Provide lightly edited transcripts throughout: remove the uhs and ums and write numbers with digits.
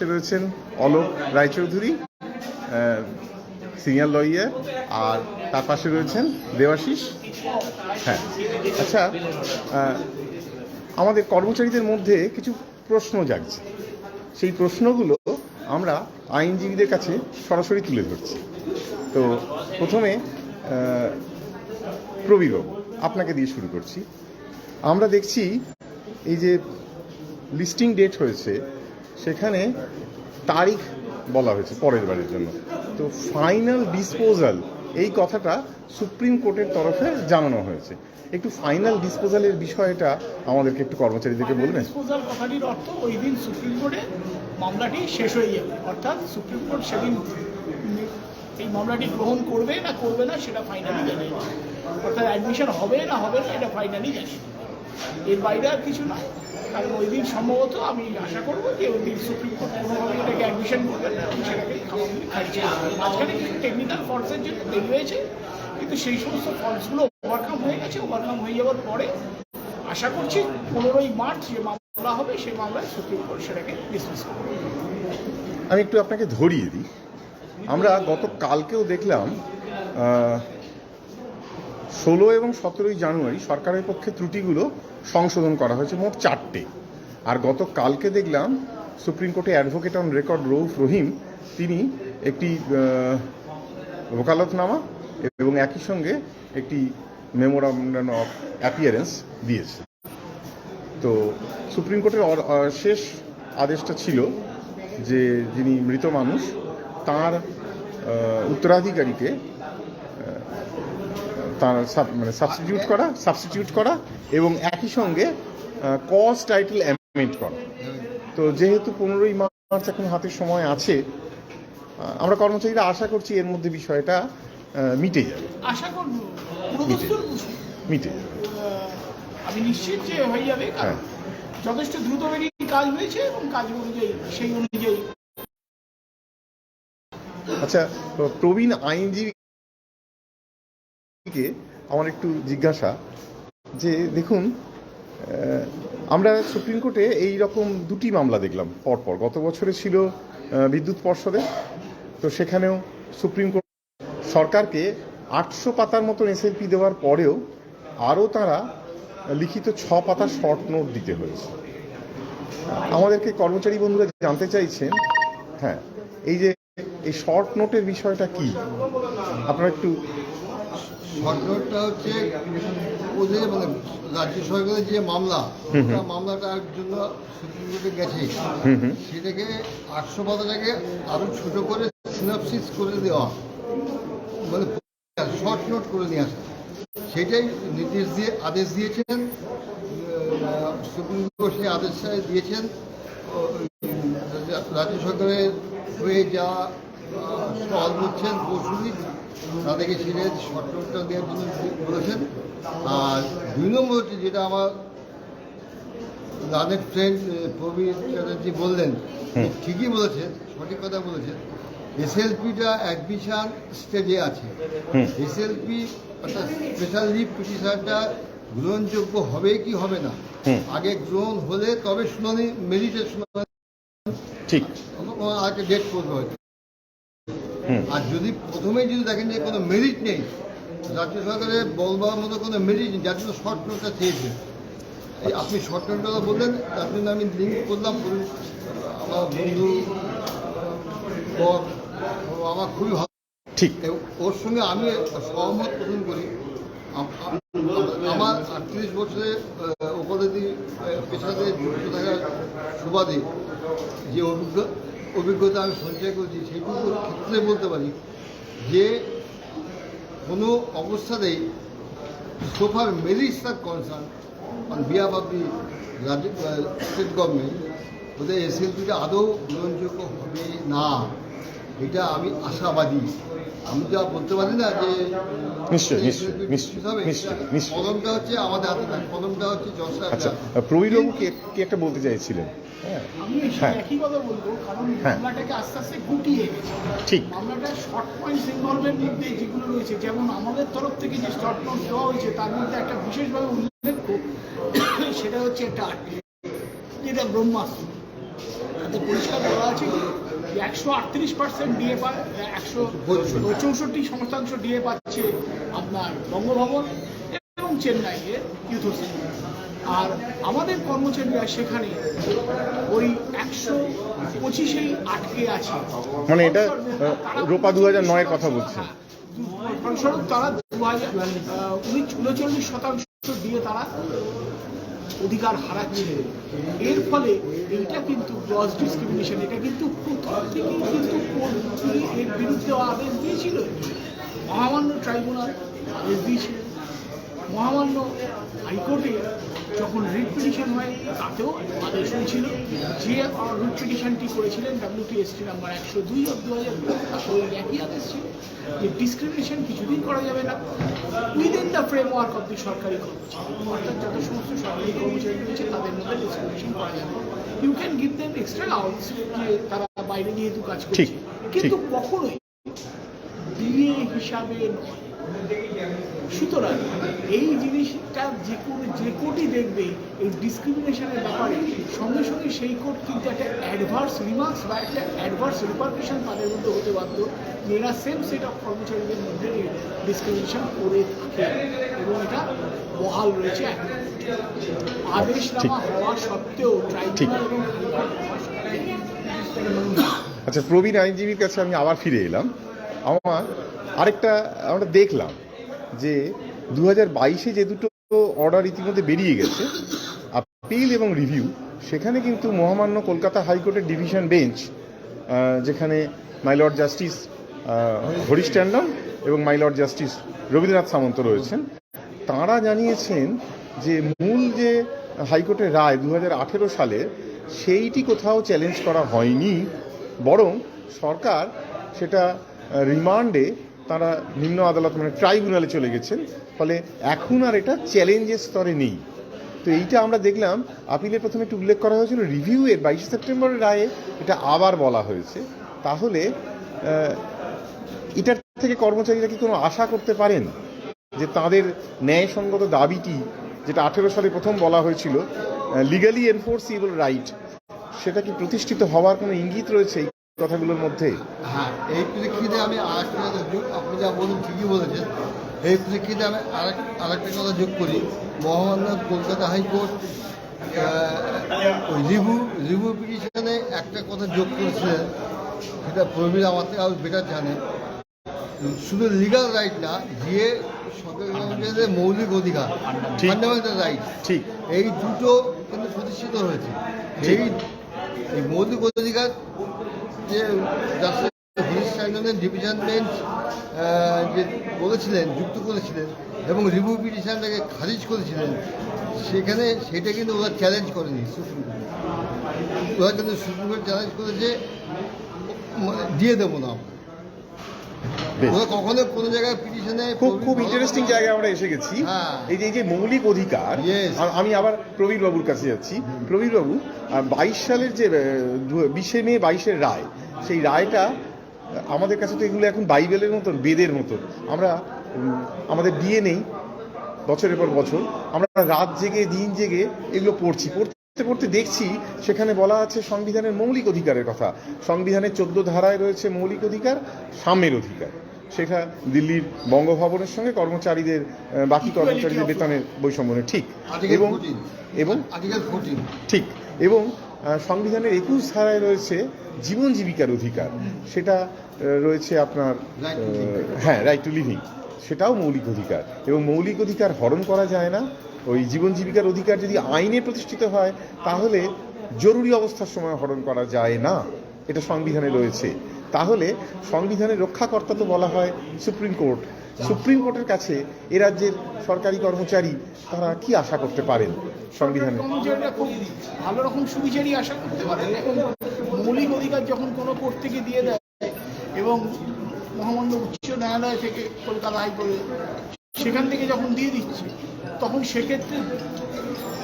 পাশে রয়েছেন Alok Roychowdhury, senior lawyer, আর তার পাশে রয়েছেন দেবাশিস। হ্যাঁ, আচ্ছা, আমাদের কর্মচারীদের মধ্যে কিছু প্রশ্ন জাগছে। সেই প্রশ্নগুলো আমরা আইনজীবীদের কাছে সরাসরি তুলে ধরছি। তো প্রথমে প্রবীরবাবু, আপনাকে দিয়ে শুরু করছি। আমরা দেখছি এই যে লিস্টিং ডেট হয়েছে, সেখানে তারিখ বলা হয়েছে পরের বারের জন্য। তো ফাইনাল ডিসপোজাল এই কথাটা সুপ্রিম কোর্টের তরফে জানানো হয়েছে। একটু ফাইনাল ডিসপোজালের বিষয়টা আমাদেরকে একটু কর্মচারীদেরকে বলবেন। ডিসপোজাল কথাটির অর্থ ওই দিন সুপ্রিম কোর্টে মামলাটি শেষ হয়ে যাবে, অর্থাৎ সুপ্রিম কোর্ট সেদিন এই মামলাটি গ্রহণ করবে না করবে না সেটা ফাইনালি জানিয়ে দেবে, অর্থাৎ অ্যাডমিশন হবে না হবে না এটা ফাইনালি জানিয়ে দেবে। এর বাইরে আর কিছু নয়, কারণ ওই দিন সম্ভবত আমি আশা করবো যে ওই দিন সুপ্রিম কোর্ট কোনোভাবে এটাকে অ্যাডমিশন করবেন না এবং সেটাকে খামাখুলি খাইছে। মাঝখানে কিছু টেকনিক্যাল ফল্টসের জন্য দেরি হয়েছে, কিন্তু সেই সমস্ত ফল্টসগুলো ওভারকাম হয়ে গেছে। ওভারকাম হয়ে যাওয়ার পরে আশা করছি 15ই মার্চ যে মামলা হবে সেই মামলায় সুপ্রিম কোর্ট সেটাকে ডিসমিস করবে। আমি একটু আপনাকে ধরিয়ে দিই। আমরা গতকালকেও দেখলাম 16 এবং 17 জানুয়ারি সরকারের পক্ষে ত্রুটিগুলো সংশোধন করা হয়েছে, মোট 4টে। আর গতকালকে দেখলাম সুপ্রিম কোর্টে অ্যাডভোকেট অন রেকর্ড রউফ রহিম তিনি একটি ওকালতনামা এবং একই সঙ্গে একটি মেমোরান্ডাম অফ অ্যাপিয়ারেন্স দিয়েছে। তো সুপ্রিম কোর্টের শেষ আদেশটা ছিল যে যিনি মৃত মানুষ তার উত্তরাধিকারীকে তার সাবস্টিটিউট করা এবং একই সঙ্গে কজ টাইটেল অ্যামেন্ড করা। তো যেহেতু 15ই মার্চ এখন হাতের সময় আছে, আমরা কর্মচারীরা আশা করছি এর মধ্যে বিষয়টা মিটে যাবে। আশা করব মিটে যাবে। আমি নিশ্চিত যে হয়ে যাবে, কারণ যথেষ্ট দ্রুত বেরিয়ে কাজ হয়েছে এবং কাজ অনুযায়ী সেই অনুযায়ী। আচ্ছা, প্রবীণ আইনজীবীকে আমার একটু জিজ্ঞাসা যে দেখুন, আমরা সুপ্রিম কোর্টে এই রকম 2টি মামলা দেখলাম পরপর। গত বছরে ছিল বিদ্যুৎ পর্ষদে, তো সেখানেও সুপ্রিম কোর্ট সরকারকে 800 পাতার মতন এসএলপি দেওয়ার পরেও আরও তারা লিখিত 6 পাতা শর্ট নোট দিতে হয়েছে। আমাদেরকে কর্মচারী বন্ধুরা জানতে চাইছেন, হ্যাঁ, এই যে এই শর্ট নোটের বিষয়টা কি আপনারা একটু। শর্ট নোটটা হচ্ছে ওদের মানে রাজ্য সরকারের যে মামলাটার জন্য সুপ্রিম কোর্টে গেছে, সেটাকে 800 পাতাটাকে আরো ছোট করে সিনপসিস করে দেওয়া, মানে শর্ট নোট করে নিয়ে আসা, সেটাই আদেশ দিয়েছেন সুপ্রিম কোর্ট। সেই আদেশটা দিয়েছেন রাজ্য সরকারের হয়ে যা সহজ বলছেন পরশুদিন, তাদেরকে সেটা শর্ট নোটটা দেওয়ার জন্য বলেছেন। আর 2 নম্বর হচ্ছে যেটা আমার রানের ফ্রেন্ড প্রবীর চ্যাটার্জি বললেন, ঠিকই বলেছেন, সঠিক কথা বলেছেন। এসএলপিটা অ্যাডমিশন স্টেজে আছে। এসএলপি অর্থাৎ স্পেশাল লিভ পিটিশনটা গ্রহণযোগ্য হবে কি হবে না, আগে গ্রহণ হলে তবে শুনানি, মেরিটের শুনানি ঠিক আগে ডেট করবে হয়তো। আর যদি প্রথমেই যদি দেখেন যে কোনো মেরিট নেই, রাজ্য সরকারের বলবার মতো কোনো মেরিট নেই, যার জন্য শর্ট নোটটা চেয়েছে। এই আপনি শর্ট নোটটা বললেন, তার জন্য আমি লিঙ্ক করলাম। আমার বন্ধু আমার খুবই ভালো, ঠিক, ওর সঙ্গে আমি সহমত পোষণ করি। আমার 38 বছরের ওকালতি পেশাতে যুক্ত থাকার সুবাদে যে অভিজ্ঞতা আমি সঞ্চয় করেছি, সেইটুকু ক্ষেত্রে বলতে পারি যে কোনো অবস্থাতেই সোফার merits R concern on behalf of the state government, ওদের এসএলপিটা আদৌ গ্রহণযোগ্য হবে না, এটা আমি আশাবাদী। আমি যা বলতে পারি না যে কলমটা হচ্ছে আমাদের হাতে না, কলমটা হচ্ছে জজটা। আচ্ছা, প্রবীরবাবু কি একটা বলতে চাইছিলেন? আমি একই কথা বলবো, কারণ মামলাটাকে আস্তে আস্তে গুটিয়ে গেছে। ঠিক, মামলাটা শর্ট পয়েন্টস ইনভলভের মধ্যে যেগুলো রয়েছে, যেমন আমাদের তরফ থেকে যে শর্ট নোট দেওয়া হয়েছে তার মধ্যে একটা বিশেষভাবে উল্লেখ্য, সেটা হচ্ছে একটা যেটা ব্রহ্মাস্ত্র। তাতে পরিষ্কার বলা আছে যে 138% ডিএ পায়, 164% ডিএ পাচ্ছে আপনার বঙ্গভবন এবং চেন্নাইয়ের ইউথোসিটি। আর আমাদের কর্মচারীরা সেখানে ওই 125-এই আটকে আছে। মানে এটা রোপা 2009-এর কথা বলছে। ফলস্বরূপ তারা 39% দিয়ে তারা অধিকার হারাচ্ছে। এর ফলে এইটা কিন্তু গ্রস ডিসক্রিমিনেশন, এটা কিন্তু প্রথম থেকেই কিন্তু এর বিরুদ্ধে আদেশ দিয়েছিল। মহামান্য ট্রাইব্যুনাল আদেশ দিয়েছিল, মহামান্য হাইকোর্টে যখন রিট পিটিশন হয় তাতেও আদেশ হয়েছিল। যে রিট পিটিশনটি করেছিলেন WTST নাম্বার 102/2002, তাতেও একই আদেশ ছিল যে ডিসক্রিমিনেশন কিছুদিন করা যাবে না within the framework of the সরকারি কর্মচারী, অর্থাৎ যত সমস্ত সরকারি কর্মচারী রয়েছে তাদের মধ্যে ডিসক্রিমিনেশন করা যাবে। You can give them extra hours, যে তারা বাইরে যেহেতু কাজ করছে, কিন্তু কখনোই ডিএ হিসাবে নয়। সুতরাং এই জিনিসটা যে কোর্টই দেখবে এই ডিসক্রিমিনেশনের ব্যাপারে সঙ্গে সঙ্গে সেই কোর্ট কিন্তু একটা অ্যাডভার্স রিমার্কস বা একটা অ্যাডভার্স রিপারকেশন তাদের মধ্যে হতে বাধ্য, যে এরা সেম সেট অফ কর্মচারীদের মধ্যে ডিসক্রিমিনেশন করে থাকে এবং এটা বহাল রয়েছে। আদেশনামা হওয়া সত্ত্বেও ট্রাইব্যুনাল এবং আচ্ছা, প্রবীণ আইনজীবীর কাছে আমি আবার ফিরে এলাম। আমরা দেখলাম যে 2022-এ যে দুটো অর্ডার ইতিমধ্যে বেরিয়ে গেছে, আপিল এবং রিভিউ, সেখানে কিন্তু মহামান্য কলকাতা হাইকোর্টের ডিভিশন বেঞ্চ, যেখানে মাইলর্ড জাস্টিস হরিশ ট্যান্ডন এবং মাইলর্ড জাস্টিস রবীন্দ্রনাথ সামন্ত রয়েছেন, তাঁরা জানিয়েছেন যে মূল যে হাইকোর্টের রায় 2018 সালে সেইটি কোথাও চ্যালেঞ্জ করা হয়নি, বরং সরকার সেটা রিমান্ডে তারা নিম্ন আদালত মানে ট্রাইব্যুনালে চলে গেছেন, ফলে এখন আর এটা চ্যালেঞ্জের স্তরে নেই। তো এইটা আমরা দেখলাম। আপিলের প্রথমে একটু উল্লেখ করা হয়েছিল, রিভিউয়ের 22 সেপ্টেম্বরের রায়ে এটা আবার বলা হয়েছে। তাহলে এটার থেকে কর্মচারীরা কি কোনো আশা করতে পারেন যে তাদের ন্যায়সঙ্গত দাবিটি, যেটা 18 সালে প্রথম বলা হয়েছিল লিগালি এনফোর্সিবল রাইট, সেটা কি প্রতিষ্ঠিত হওয়ার কোনো ইঙ্গিত রয়েছে এই কথাগুলোর মধ্যে? হ্যাঁ, এই প্রেক্ষিতে আমি আরেকটা কথা আপনি যা বলুন ঠিকই বলেছেন। এই প্রেক্ষিতে আমি আরেকটা কথা যোগ করি। মহামান্য কলকাতা হাইকোর্ট রিভিউ পিটিশনে একটা কথা যোগ করেছিলেন, সেটা প্রবীর আমার থেকে আরও বেটার জানে। শুধু লিগাল রাইট না, যে সরকারি কর্মচারীদের মৌলিক অধিকার, ফান্ডামেন্টাল রাইট, ঠিক এই দুটো কিন্তু প্রতিষ্ঠিত হয়েছে। এই মৌলিক অধিকার যে হরিশ ট্যান্ডনের ডিভিশন বেঞ্চ যে বলেছিলেন, যুক্ত করেছিলেন এবং রিভিউ পিটিশনটাকে খারিজ করেছিলেন, সেটা কিন্তু ওরা চ্যালেঞ্জ করেনি সুপ্রিম কোর্ট। ওরা কিন্তু সুপ্রিম কোর্ট চ্যালেঞ্জ করেছে দিয়ে দেবো না। ওরা কখনো কোনো জায়গায় পিটিশনে খুব ইন্টারেস্টিং জায়গায় আমরা এসে গেছি। এই যে মৌলিক অধিকার, আমি আবার প্রবীর বাবুর কাছে যাচ্ছি। প্রবীর বাবু, 22 সালের যে 20 মে 22-এর রায়, সেই রায়টা আমাদের কাছে তো এগুলো এখন বাইবেলের মতন, বেদের মতন। আমরা আমাদের বিয়ে নেই বছরের পর বছর, আমরা রাত জেগে দিন জেগে এগুলো পড়তে দেখছি সেখানে বলা আছে সংবিধানের মৌলিক অধিকারের কথা। সংবিধানের 14 ধারায় রয়েছে মৌলিক অধিকার, সাম্যের অধিকার। সেটা দিল্লির বঙ্গভবনের সঙ্গে কর্মচারীদের, বাকি কর্মচারীদের বেতনের বৈষম্য ঠিক, এবং সংবিধানের 21 ধারায় রয়েছে জীবন জীবিকার অধিকার, সেটা রয়েছে আপনার রাইট টু লিভিং, সেটাও মৌলিক অধিকার। এবং মৌলিক অধিকার হরণ করা যায় না। ওই জীবন জীবিকার অধিকার যদি আইনে প্রতিষ্ঠিত হয় তাহলে জরুরি অবস্থার সময় হরণ করা যায় না, এটা সংবিধানে রয়েছে। তাহলে সংবিধানের রক্ষাকর্তা তো বলা হয় সুপ্রিম কোর্ট। সুপ্রিম কোর্টের কাছে এ রাজ্যের সরকারি কর্মচারী তারা কি আশা করতে পারেন? সংবিধানে কর্মচারীরা খুব ভালো রকম সুবিচারী আশা করতে পারেন। এখন মৌলিক অধিকার যখন কোনো কোর্ট থেকে দিয়ে দেয় এবং মহামান্য উচ্চ ন্যায়ালয় থেকে কলকাতা হাইকোর্টে সেখান থেকে যখন দিয়ে দিচ্ছে, তখন সেক্ষেত্রে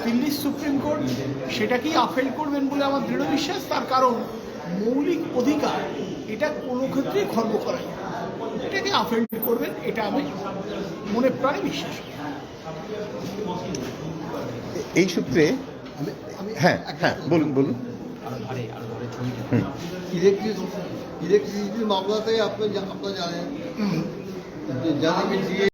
দিল্লির সুপ্রিম কোর্ট সেটাকেই আফেল করবেন বলে আমার দৃঢ় বিশ্বাস। তার কারণ মৌলিক অধিকার এটা কোনো ক্ষেত্রেই খর্ব করা যায়, এটাকে আফেল করবেন, এটা আমি মনে প্রাণে বিশ্বাস করি। এই সূত্রে বলুন। ইলেকট্রিসিটির মামলাতে আপনারা জানেন যে যাদেরকে দিয়ে